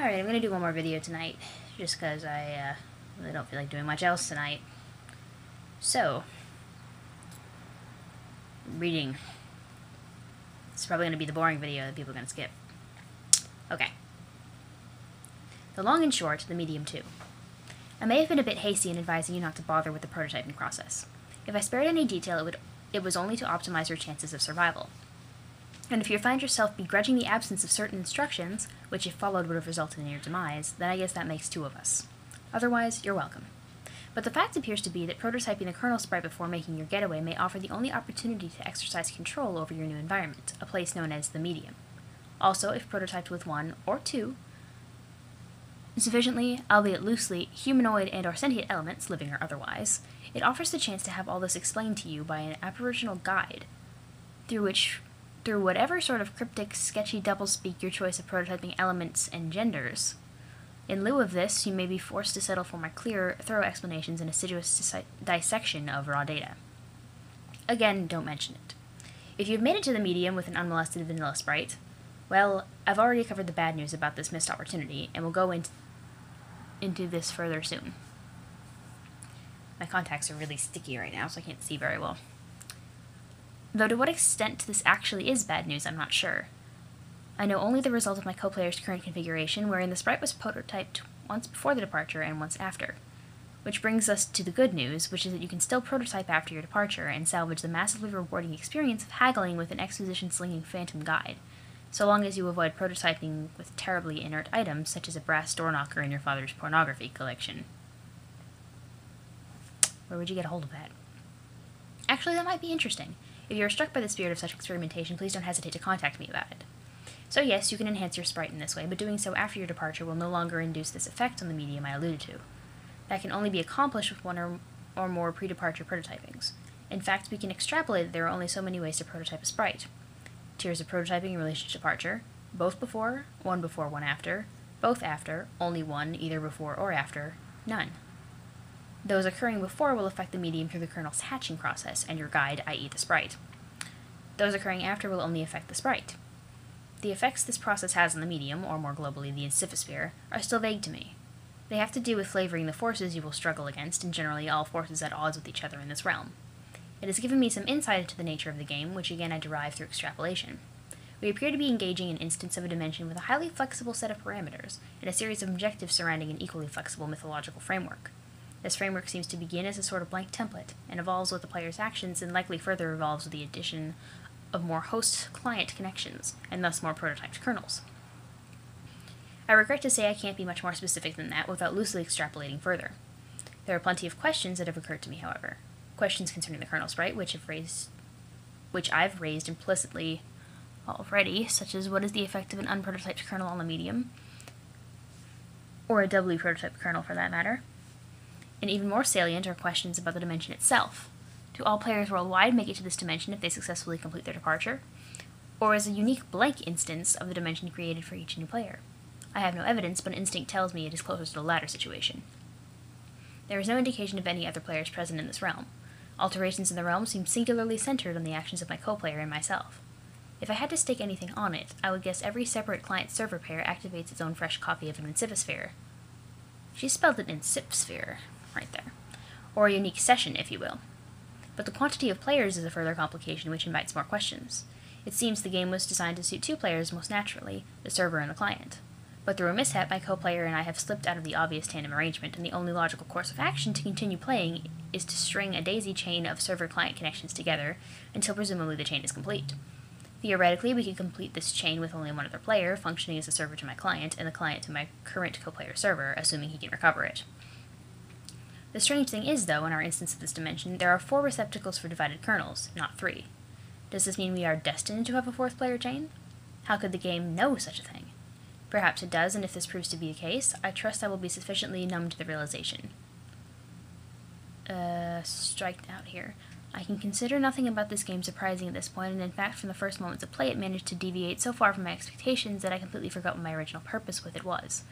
Alright, I'm gonna do one more video tonight, just because I really don't feel like doing much else tonight. So, reading. It's probably gonna be the boring video that people are gonna skip. Okay. The long and short, the medium too. I may have been a bit hasty in advising you not to bother with the prototyping process. If I spared any detail, it was only to optimize your chances of survival. And if you find yourself begrudging the absence of certain instructions, which if followed would have resulted in your demise, then I guess that makes two of us. Otherwise, you're welcome. But the fact appears to be that prototyping the kernel sprite before making your getaway may offer the only opportunity to exercise control over your new environment, a place known as the medium. Also, if prototyped with one, or two, sufficiently, albeit loosely, humanoid and or sentient elements, living or otherwise, it offers the chance to have all this explained to you by an apparitional guide, through whatever sort of cryptic, sketchy doublespeak your choice of prototyping elements engenders. In lieu of this, you may be forced to settle for my clear, thorough explanations and assiduous dissection of raw data. Again, don't mention it. If you've made it to the medium with an unmolested vanilla sprite, well, I've already covered the bad news about this missed opportunity, and we'll go into this further soon. My contacts are really sticky right now, so I can't see very well. Though to what extent this actually is bad news, I'm not sure. I know only the result of my co-player's current configuration, wherein the sprite was prototyped once before the departure and once after. Which brings us to the good news, which is that you can still prototype after your departure and salvage the massively rewarding experience of haggling with an exposition-slinging phantom guide, so long as you avoid prototyping with terribly inert items such as a brass door knocker in your father's pornography collection. Where would you get a hold of that? Actually, that might be interesting. If you are struck by the spirit of such experimentation, please don't hesitate to contact me about it. So yes, you can enhance your sprite in this way, but doing so after your departure will no longer induce this effect on the medium I alluded to. That can only be accomplished with one or more pre-departure prototypings. In fact, we can extrapolate that there are only so many ways to prototype a sprite. Tiers of prototyping in relation to departure: both before, one after, both after, only one, either before or after, none. Those occurring before will affect the medium through the kernel's hatching process, and your guide, i.e. the sprite. Those occurring after will only affect the sprite. The effects this process has on the medium, or more globally the insifosphere, are still vague to me. They have to do with flavoring the forces you will struggle against, and generally all forces at odds with each other in this realm. It has given me some insight into the nature of the game, which again I derive through extrapolation. We appear to be engaging an instance of a dimension with a highly flexible set of parameters, and a series of objectives surrounding an equally flexible mythological framework. This framework seems to begin as a sort of blank template, and evolves with the player's actions, and likely further evolves with the addition of more host-client connections, and thus more prototyped kernels. I regret to say I can't be much more specific than that without loosely extrapolating further. There are plenty of questions that have occurred to me, however. Questions concerning the kernel sprite, which I've raised implicitly already, such as what is the effect of an unprototyped kernel on the medium, or a doubly prototyped kernel for that matter. And even more salient are questions about the dimension itself. Do all players worldwide make it to this dimension if they successfully complete their departure? Or is a unique blank instance of the dimension created for each new player? I have no evidence, but instinct tells me it is closer to the latter situation. There is no indication of any other players present in this realm. Alterations in the realm seem singularly centered on the actions of my co-player and myself. If I had to stake anything on it, I would guess every separate client-server pair activates its own fresh copy of an insifosphere. She spelled it insipsphere, right there. Or a unique session, if you will. But the quantity of players is a further complication which invites more questions. It seems the game was designed to suit two players most naturally, the server and the client. But through a mishap, my co-player and I have slipped out of the obvious tandem arrangement, and the only logical course of action to continue playing is to string a daisy chain of server-client connections together until presumably the chain is complete. Theoretically, we could complete this chain with only one other player, functioning as a server to my client, and the client to my current co-player server, assuming he can recover it. The strange thing is, though, in our instance of this dimension, there are 4 receptacles for divided kernels, not 3. Does this mean we are destined to have a 4th player chain? How could the game know such a thing? Perhaps it does, and if this proves to be the case, I trust I will be sufficiently numb to the realization. Striked out here. I can consider nothing about this game surprising at this point, and in fact, from the first moments of play, it managed to deviate so far from my expectations that I completely forgot what my original purpose with it was.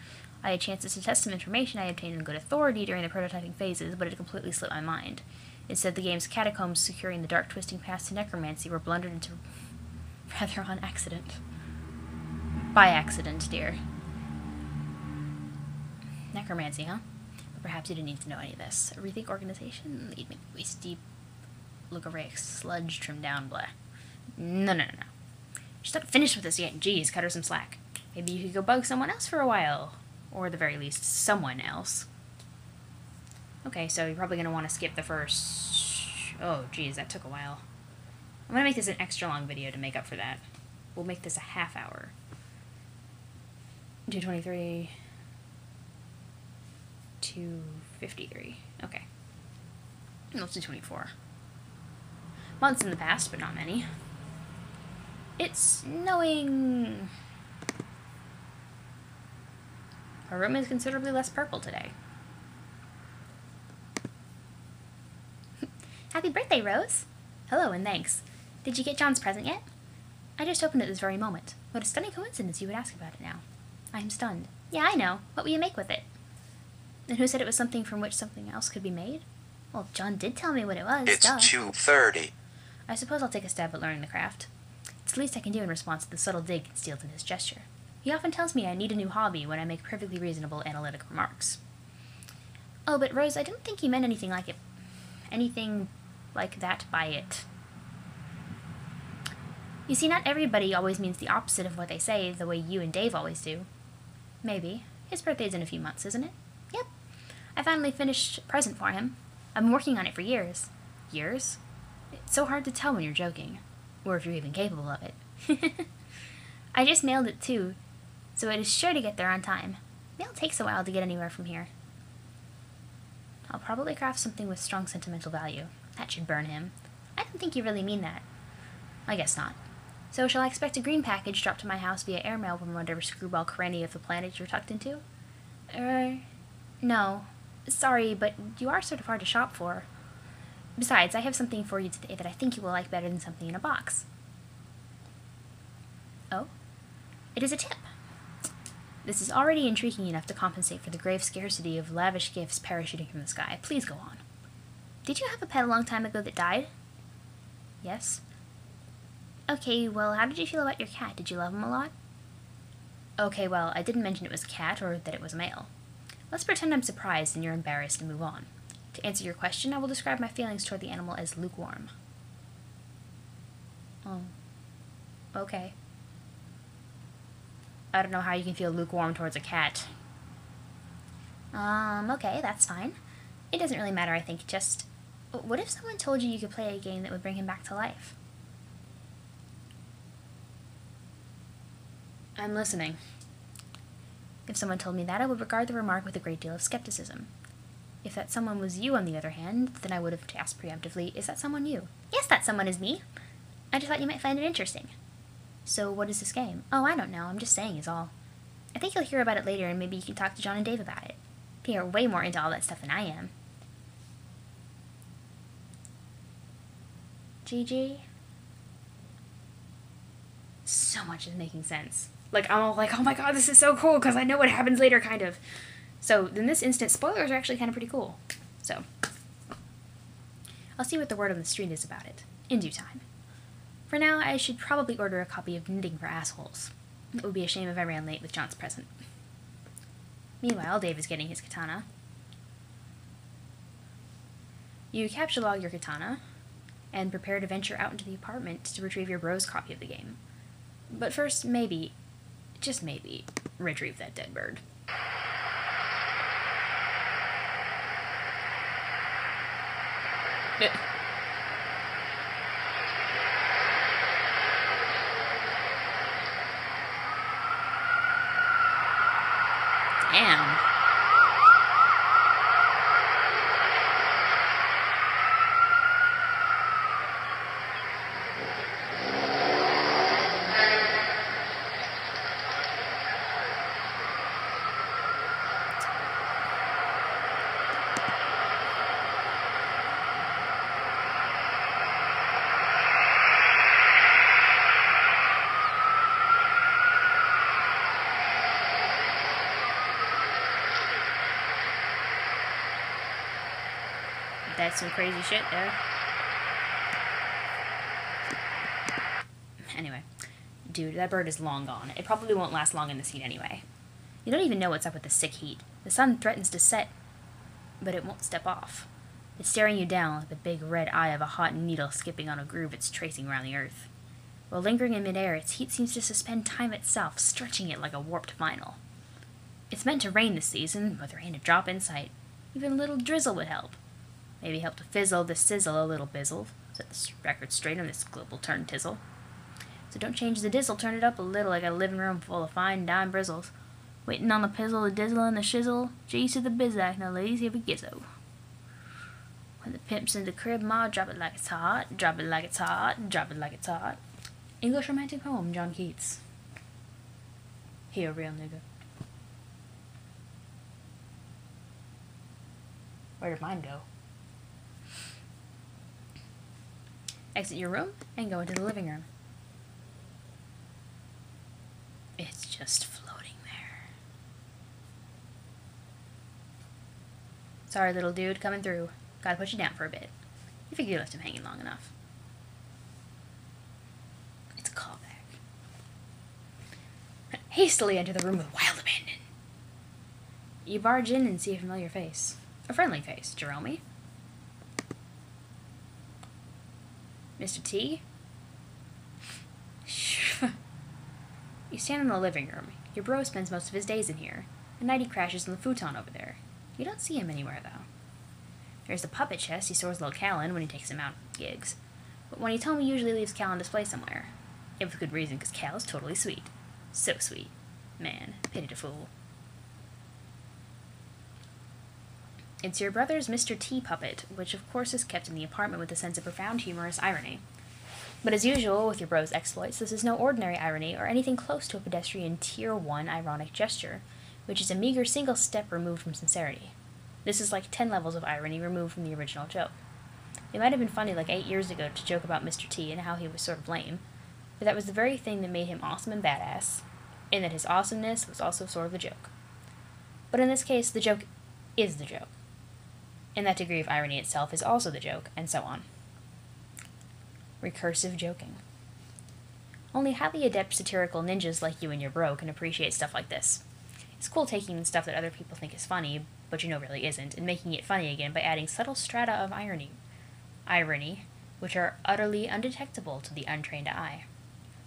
I had chances to test some information I obtained in good authority during the prototyping phases, but it completely slipped my mind. Instead, the game's catacombs securing the dark twisting paths to necromancy were blundered into rather on accident. By accident, dear. necromancy, huh? But perhaps you didn't need to know any of this. Rethink organization? Lead me waist deep. Look array sludge trimmed down, blah. No. She's not finished with this yet. Jeez, cut her some slack. Maybe you could go bug someone else for a while. Or at the very least, someone else. Okay, so you're probably going to want to skip the first... Oh, geez, that took a while. I'm going to make this an extra long video to make up for that. We'll make this a half hour. 2:23... 2:53. Okay. Let's do 24. Months in the past, but not many. It's snowing. Our room is considerably less purple today. Happy birthday, Rose. Hello, and thanks. Did you get John's present yet? I just opened it this very moment. What a stunning coincidence you would ask about it now. I am stunned. Yeah, I know. What will you make with it? And who said it was something from which something else could be made? Well, John did tell me what it was. It's 2:30. I suppose I'll take a stab at learning the craft. It's the least I can do in response to the subtle dig concealed in his gesture. He often tells me I need a new hobby when I make perfectly reasonable analytic remarks. Oh, but Rose, I didn't think you meant anything like it. Anything like that by it. You see, not everybody always means the opposite of what they say, the way you and Dave always do. Maybe. His birthday's in a few months, isn't it? Yep. I finally finished a present for him. I've been working on it for years. Years? It's so hard to tell when you're joking. Or if you're even capable of it. I just mailed it too, so it is sure to get there on time. Mail takes a while to get anywhere from here. I'll probably craft something with strong sentimental value. That should burn him. I don't think you really mean that. I guess not. So shall I expect a green package dropped to my house via airmail from whatever screwball cranny of the planet you're tucked into? No. Sorry, but you are sort of hard to shop for. Besides, I have something for you today that I think you will like better than something in a box. Oh? It is a tip. This is already intriguing enough to compensate for the grave scarcity of lavish gifts parachuting from the sky. Please go on. Did you have a pet a long time ago that died? Yes. Okay, well, how did you feel about your cat? Did you love him a lot? Okay, well, I didn't mention it was a cat or that it was a male. Let's pretend I'm surprised and you're embarrassed and move on. To answer your question, I will describe my feelings toward the animal as lukewarm. Oh. Okay. I don't know how you can feel lukewarm towards a cat. Okay, that's fine. It doesn't really matter, I think, just... What if someone told you you could play a game that would bring him back to life? I'm listening. If someone told me that, I would regard the remark with a great deal of skepticism. If that someone was you, on the other hand, then I would have asked preemptively, is that someone you? Yes, that someone is me. I just thought you might find it interesting. So what is this game? Oh, I don't know. I'm just saying is all. I think you'll hear about it later, and maybe you can talk to John and Dave about it. They are way more into all that stuff than I am. GG? So much is making sense. Like, I'm all like, oh my god, this is so cool, because I know what happens later, kind of. So, in this instance, spoilers are actually kind of pretty cool. So, I'll see what the word on the street is about it, in due time. For now, I should probably order a copy of Knitting for Assholes. It would be a shame if I ran late with John's present. Meanwhile, Dave is getting his katana. You capture log your katana, and prepare to venture out into the apartment to retrieve your bro's copy of the game. But first, maybe, just maybe, retrieve that dead bird. Damn. That's some crazy shit there. Anyway, dude, that bird is long gone. It probably won't last long in the scene anyway. You don't even know what's up with the sick heat. The sun threatens to set, but it won't step off. It's staring you down like the big red eye of a hot needle skipping on a groove it's tracing around the earth. While lingering in midair, its heat seems to suspend time itself, stretching it like a warped vinyl. It's meant to rain this season, but there ain't a drop in sight. Even a little drizzle would help. Maybe help to fizzle the sizzle a little bizzle. Set the record straight on this global turn tizzle. So don't change the dizzle, turn it up a little. I got a living room full of fine dime brizzles. Waiting on the pizzle, the dizzle, and the shizzle. G's to the bizac, now ladies, here we gizzo. When the pimp's in the crib, ma, drop it like it's hot, drop it like it's hot, drop it like it's hot. English romantic poem, John Keats. He a real nigga. Where did mine go? Exit your room and go into the living room. It's just floating there. Sorry, little dude, coming through. Gotta put you down for a bit. You figure you left him hanging long enough. It's a callback. Hastily enter the room with wild abandon. You barge in and see a familiar face. A friendly face, Jerome. Mr. T? You stand in the living room. Your bro spends most of his days in here. At night he crashes on the futon over there. You don't see him anywhere, though. There's the puppet chest he stores little Cal in when he takes him out gigs. But when he told me, he usually leaves Cal on display somewhere. And with good reason, because Cal is totally sweet. So sweet. Man, pity to fool. It's your brother's Mr. T puppet, which of course is kept in the apartment with a sense of profound humorous irony. But as usual with your bro's exploits, this is no ordinary irony or anything close to a pedestrian Tier 1 ironic gesture, which is a meager single step removed from sincerity. This is like 10 levels of irony removed from the original joke. It might have been funny like 8 years ago to joke about Mr. T and how he was sort of lame, but that was the very thing that made him awesome and badass, and that his awesomeness was also sort of a joke. But in this case, the joke is the joke. And that degree of irony itself is also the joke, and so on. Recursive joking. Only highly adept satirical ninjas like you and your bro can appreciate stuff like this. It's cool taking stuff that other people think is funny, but you know really isn't, and making it funny again by adding subtle strata of irony, which are utterly undetectable to the untrained eye.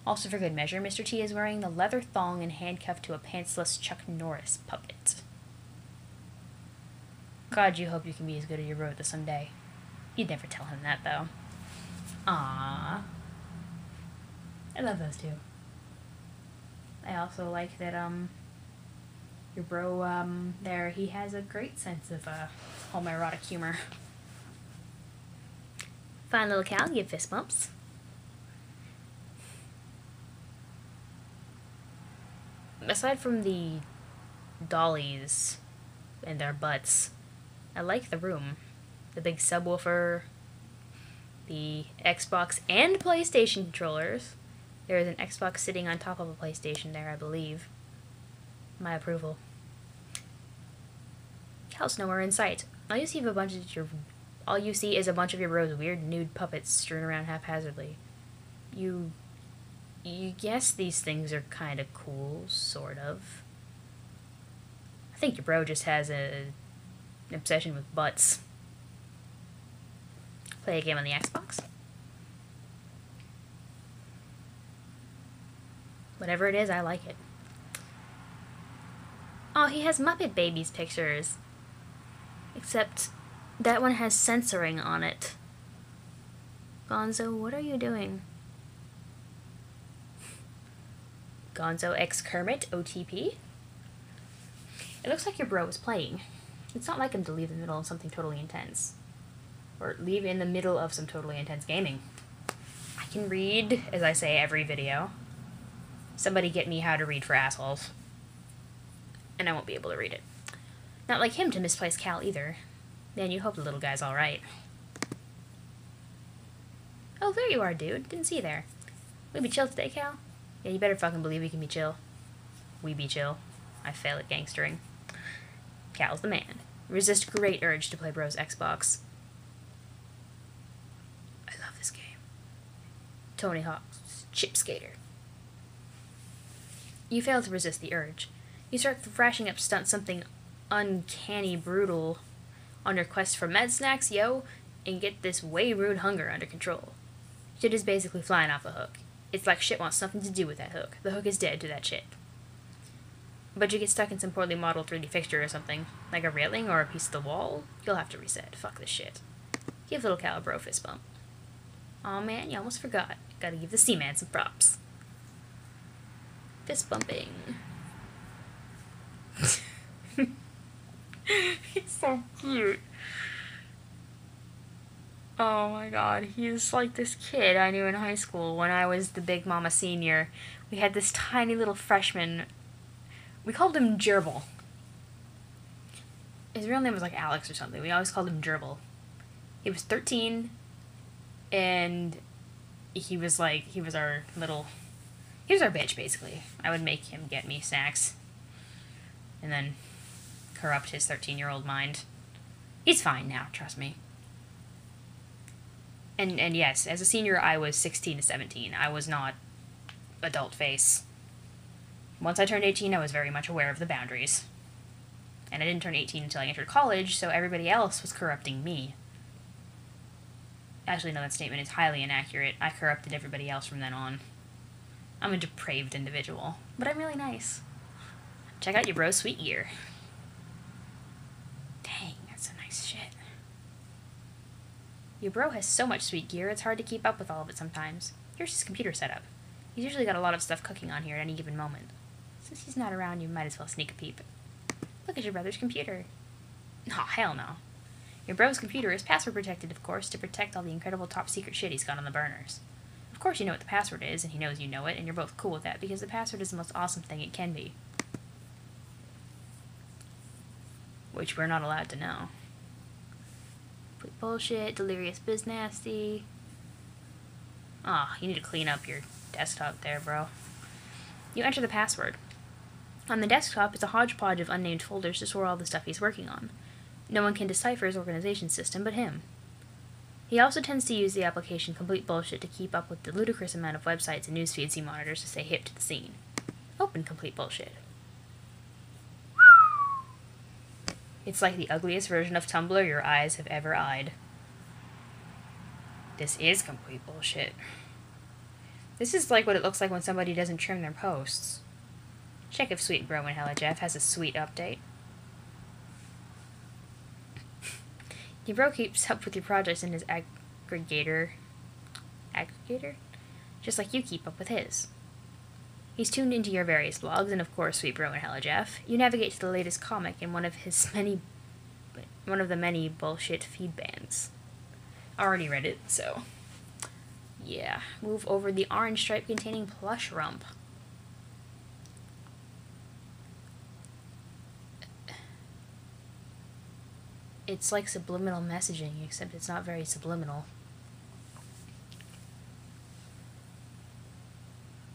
Also for good measure, Mr. T is wearing the leather thong and handcuffed to a pantsless Chuck Norris puppet. God, you hope you can be as good as your bro someday. You'd never tell him that, though. Aww. I love those two. I also like that, your bro, there, he has a great sense of, homoerotic humor. Fine little Cal, give fist bumps. Aside from the dollies and their butts, I like the room. The big subwoofer, the Xbox and PlayStation controllers. There is an Xbox sitting on top of a PlayStation there, I believe. My approval. Cal's nowhere in sight. All you see is a bunch of your bro's weird nude puppets strewn around haphazardly. You guess these things are kind of cool, sort of. I think your bro just has an obsession with butts. Play a game on the Xbox? Whatever it is, I like it. Oh, he has Muppet Babies pictures. Except that one has censoring on it. Gonzo, what are you doing? Gonzo X Kermit, OTP. It looks like your bro is playing. It's not like him to leave in the middle of something totally intense. Or leave in the middle of some totally intense gaming. I can read, as I say every video. Somebody get me how to read for assholes. And I won't be able to read it. Not like him to misplace Cal either. Man, you hope the little guy's alright. Oh, there you are, dude. Didn't see you there. We be chill today, Cal? Yeah, you better fucking believe we can be chill. We be chill. I fail at gangstering. Cal's the man. Resist great urge to play bro's Xbox. I love this game. Tony Hawk's Chip Skater. You fail to resist the urge. You start thrashing up something uncanny brutal on your quest for med snacks, yo, and get this way rude hunger under control. Shit is basically flying off the hook. It's like shit wants nothing to do with that hook. The hook is dead to that shit. But you get stuck in some poorly modeled 3D fixture or something, like a railing or a piece of the wall, you'll have to reset. Fuck this shit. Give little Cal a bro fist bump. Aw man, you almost forgot. Gotta give the Seaman some props. Fist bumping. He's so cute. Oh my god, he's like this kid I knew in high school when I was the Big Mama senior. We had this tiny little freshman. We called him Gerbil. His real name was like Alex or something. We always called him Gerbil. He was 13, and he was our bitch, basically. I would make him get me snacks, and then corrupt his 13-year-old mind. He's fine now, trust me. And yes, as a senior, I was 16 to 17. I was not adult face. Once I turned 18, I was very much aware of the boundaries. And I didn't turn 18 until I entered college, so everybody else was corrupting me. Actually, no, that statement is highly inaccurate. I corrupted everybody else from then on. I'm a depraved individual, but I'm really nice. Check out your bro's sweet gear. Dang, that's some nice shit. Your bro has so much sweet gear, it's hard to keep up with all of it sometimes. Here's his computer setup. He's usually got a lot of stuff cooking on here at any given moment. Since he's not around, you might as well sneak a peep. Look at your brother's computer. Aw, hell no. Your bro's computer is password protected, of course, to protect all the incredible top secret shit he's got on the burners. Of course you know what the password is, and he knows you know it, and you're both cool with that, because the password is the most awesome thing it can be. Which we're not allowed to know. Complete bullshit, delirious biz nasty. Aw, you need to clean up your desktop there, bro. You enter the password. On the desktop is a hodgepodge of unnamed folders to store all the stuff he's working on. No one can decipher his organization system but him. He also tends to use the application Complete Bullshit to keep up with the ludicrous amount of websites and news feeds he monitors to stay hip to the scene. Open Complete Bullshit. It's like the ugliest version of Tumblr your eyes have ever eyed. This is Complete Bullshit. This is like what it looks like when somebody doesn't trim their posts. Check if Sweet Bro and Hella Jeff has a sweet update. Your bro keeps up with your projects in his aggregator, just like you keep up with his. He's tuned into your various blogs, and of course, Sweet Bro and Hella Jeff. You navigate to the latest comic in one of the many bullshit feed bands. I already read it, so yeah. Move over the orange stripe containing plush rump. It's like subliminal messaging, except it's not very subliminal.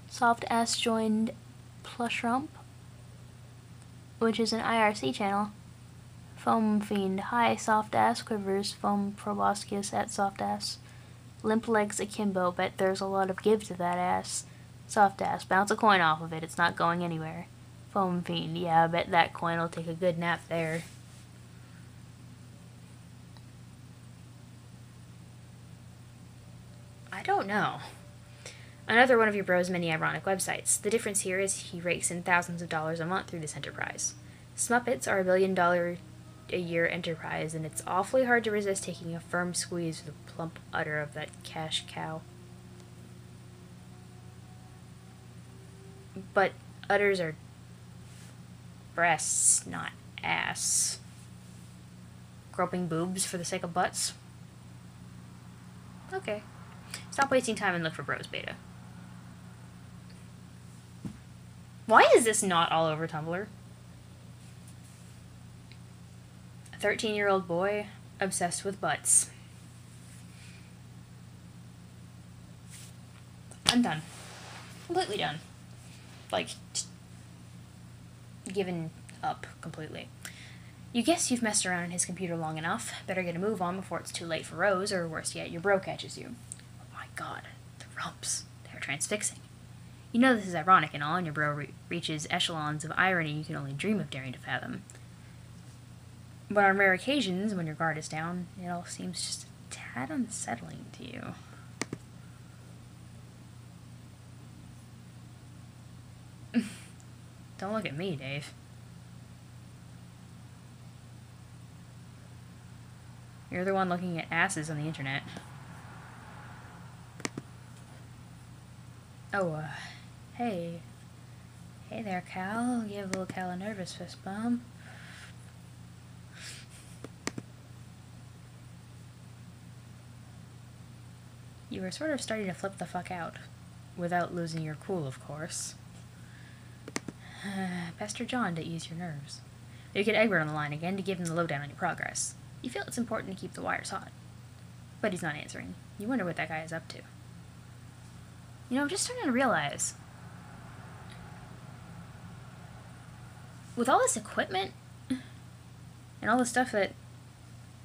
Soft Ass joined Plush Rump, which is an IRC channel. Foam Fiend, hi Soft Ass Quivers, Foam Proboscis at Soft Ass. Limp Legs Akimbo, bet there's a lot of give to that ass. Soft Ass, bounce a coin off of it, it's not going anywhere. Foam Fiend, yeah, I bet that coin will take a good nap there. I don't know. Another one of your bro's many ironic websites. The difference here is he rakes in thousands of dollars a month through this enterprise. Smuppets are $1 billion a year enterprise, and it's awfully hard to resist taking a firm squeeze of the plump udder of that cash cow. But udders are breasts, not ass. Groping boobs for the sake of butts? Okay. Stop wasting time and look for Bros Beta. Why is this not all over Tumblr? A 13-year-old boy obsessed with butts. I'm done. Completely done. Like, given up completely. You guess you've messed around on his computer long enough. Better get a move on before it's too late for Rose, or worse yet, your bro catches you. Oh my god, the rumps. They're transfixing. You know this is ironic and all, and your bro reaches echelons of irony you can only dream of daring to fathom. But on rare occasions, when your guard is down, it all seems just a tad unsettling to you. Don't look at me, Dave. You're the one looking at asses on the internet. Oh, hey. Hey there, Cal. Give little Cal a nervous fist bump. You were sort of starting to flip the fuck out. Without losing your cool, of course. Pester John to ease your nerves. You get Egbert on the line again to give him the lowdown on your progress. You feel it's important to keep the wires hot. But he's not answering. You wonder what that guy is up to. You know, I'm just starting to realize, with all this equipment, and all the stuff that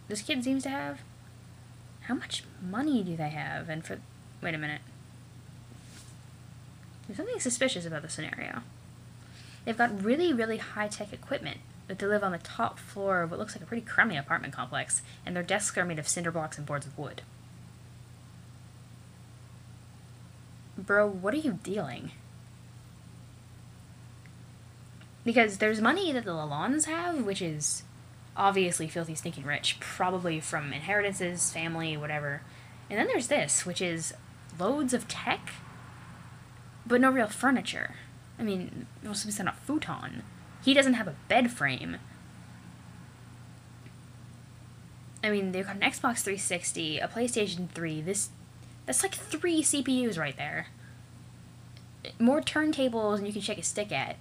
this kid seems to have, how much money do they have? And for... Wait a minute. There's something suspicious about the scenario. They've got really, really high-tech equipment, but they live on the top floor of what looks like a pretty crummy apartment complex, and their desks are made of cinder blocks and boards of wood. Bro, what are you dealing? Because there's money that the Lalondes have, which is obviously filthy stinking rich, probably from inheritances, family, whatever. And then there's this, which is loads of tech, but no real furniture. I mean, most of it's on a futon. He doesn't have a bed frame. I mean, they've got an Xbox 360, a PlayStation 3, that's like 3 CPUs right there. More turntables than you can shake a stick at.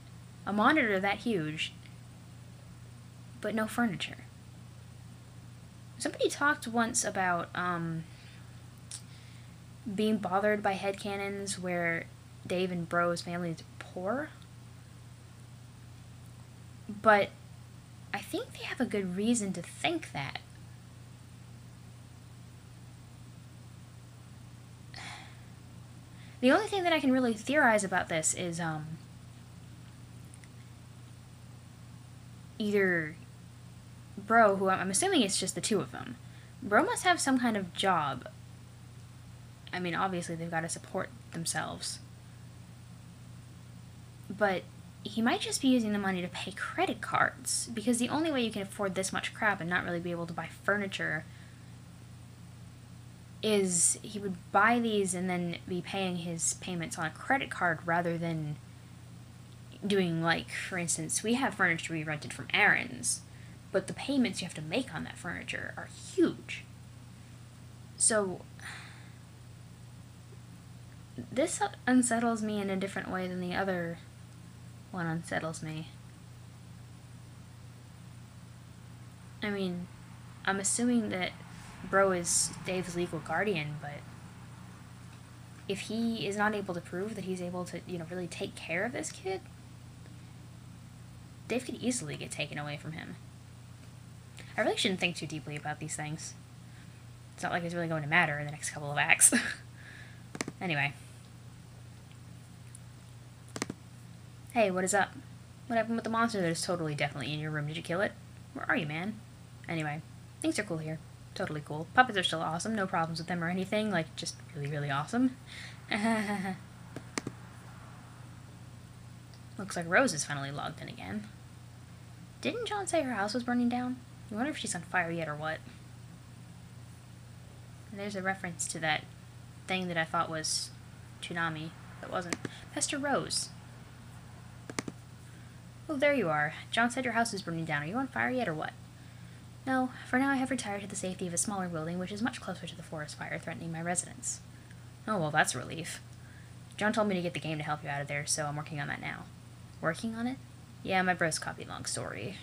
A monitor that huge. But no furniture. Somebody talked once about being bothered by headcanons where Dave and Bro's family is poor. But I think they have a good reason to think that. The only thing that I can really theorize about this is either Bro, who I'm assuming it's just the two of them. Bro must have some kind of job. I mean, obviously they've got to support themselves. But he might just be using the money to pay credit cards, because the only way you can afford this much crap and not really be able to buy furniture is he would buy these and then be paying his payments on a credit card rather than doing, like, for instance, we have furniture we rented from Aaron's, but the payments you have to make on that furniture are huge. So this unsettles me in a different way than the other one unsettles me. I mean, I'm assuming that Bro is Dave's legal guardian, but if he is not able to prove that he's able to, really take care of this kid, Dave could easily get taken away from him. I really shouldn't think too deeply about these things. It's not like it's really going to matter in the next couple of acts. Anyway. Hey, what is up? What happened with the monster that is totally, definitely in your room? Did you kill it? Where are you, man? Anyway, things are cool here. Totally cool. Puppets are still awesome. No problems with them or anything. Like, just really, really awesome. Looks like Rose is finally logged in again. Didn't John say her house was burning down? I wonder if she's on fire yet or what. And there's a reference to that thing that I thought was tsunami. That wasn't. Pester Rose. Oh, there you are. John said your house is burning down. Are you on fire yet or what? No, for now I have retired to the safety of a smaller building, which is much closer to the forest fire threatening my residence. Oh, well, that's a relief. John told me to get the game to help you out of there, so I'm working on that now. Working on it? Yeah, my bro's copied long story.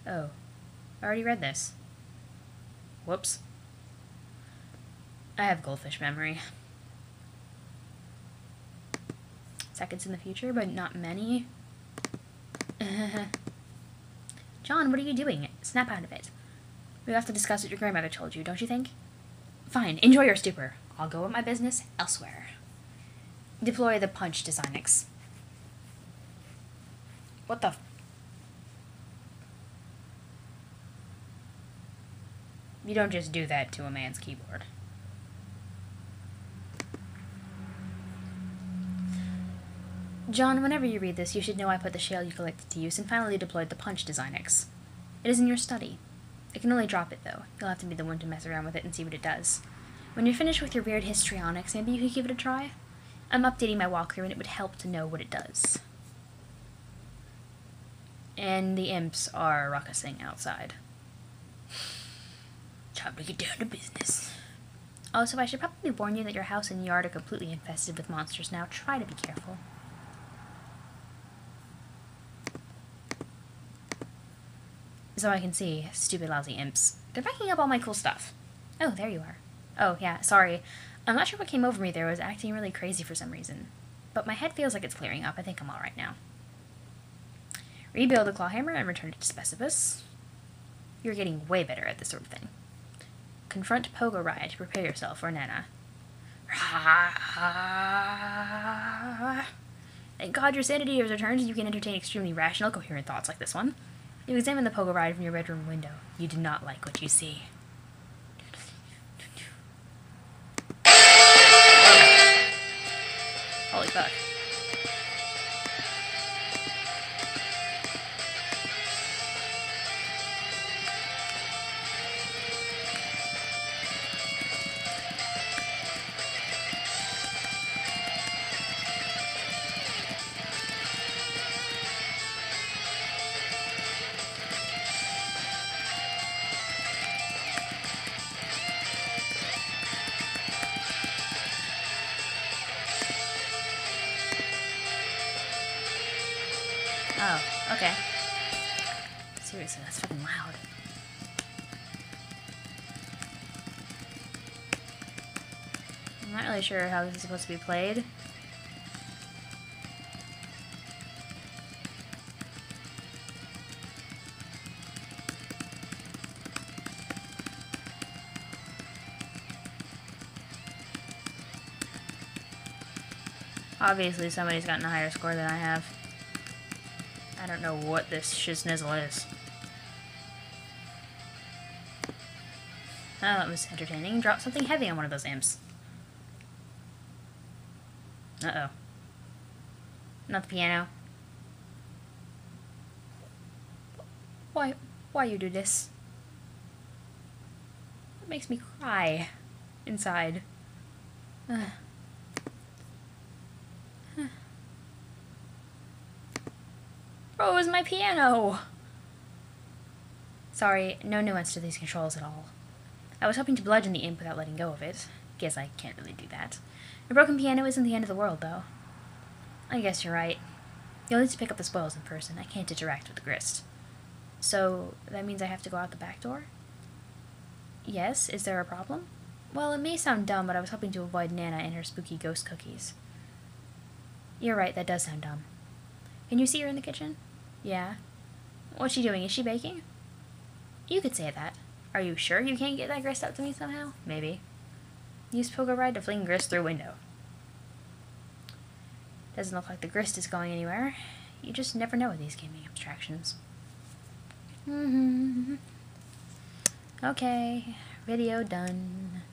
Oh, I already read this. Whoops. I have goldfish memory. Seconds in the future, but not many. John, what are you doing? Snap out of it. We have to discuss what your grandmother told you, don't you think? Fine, enjoy your stupor. I'll go with my business elsewhere. Deploy the punch designix. What the... You don't just do that to a man's keyboard. John, whenever you read this, you should know I put the shale you collected to use and finally deployed the punch designix. It is in your study. I can only drop it, though. You'll have to be the one to mess around with it and see what it does. When you're finished with your weird histrionics, maybe you could give it a try? I'm updating my walkthrough and it would help to know what it does. And the imps are ruckusing outside. Time to get down to business. Also, I should probably warn you that your house and yard are completely infested with monsters now. Try to be careful. So I can see, stupid lousy imps. They're backing up all my cool stuff. Oh, there you are. Oh, yeah, sorry. I'm not sure what came over me there. I was acting really crazy for some reason. But my head feels like it's clearing up. I think I'm alright now. Rebuild the claw hammer and return it to Specibus. You're getting way better at this sort of thing. Confront Pogo Ride to prepare yourself for Nana. Thank God your sanity has returned and you can entertain extremely rational, coherent thoughts like this one. You examine the Pogo Ride from your bedroom window. You do not like what you see. Holy fuck. Oh, okay. Seriously, that's fucking loud. I'm not really sure how this is supposed to be played. Obviously somebody's gotten a higher score than I have. I don't know what this shiznnizzle is. Oh, that was entertaining. Drop something heavy on one of those imps. Uh-oh. Not the piano. Why you do this? It makes me cry inside. Oh, it was my piano! Sorry, no nuance to these controls at all. I was hoping to bludgeon the imp without letting go of it. Guess I can't really do that. A broken piano isn't the end of the world, though. I guess you're right. You'll need to pick up the spoils in person. I can't interact with the grist. So, that means I have to go out the back door? Yes, is there a problem? Well, it may sound dumb, but I was hoping to avoid Nana and her spooky ghost cookies. You're right, that does sound dumb. Can you see her in the kitchen? Yeah. What's she doing? Is she baking? You could say that. Are you sure you can't get that grist up to me somehow? Maybe. Use Pogo Ride to fling grist through window. Doesn't look like the grist is going anywhere. You just never know with these gaming abstractions. Okay, video done.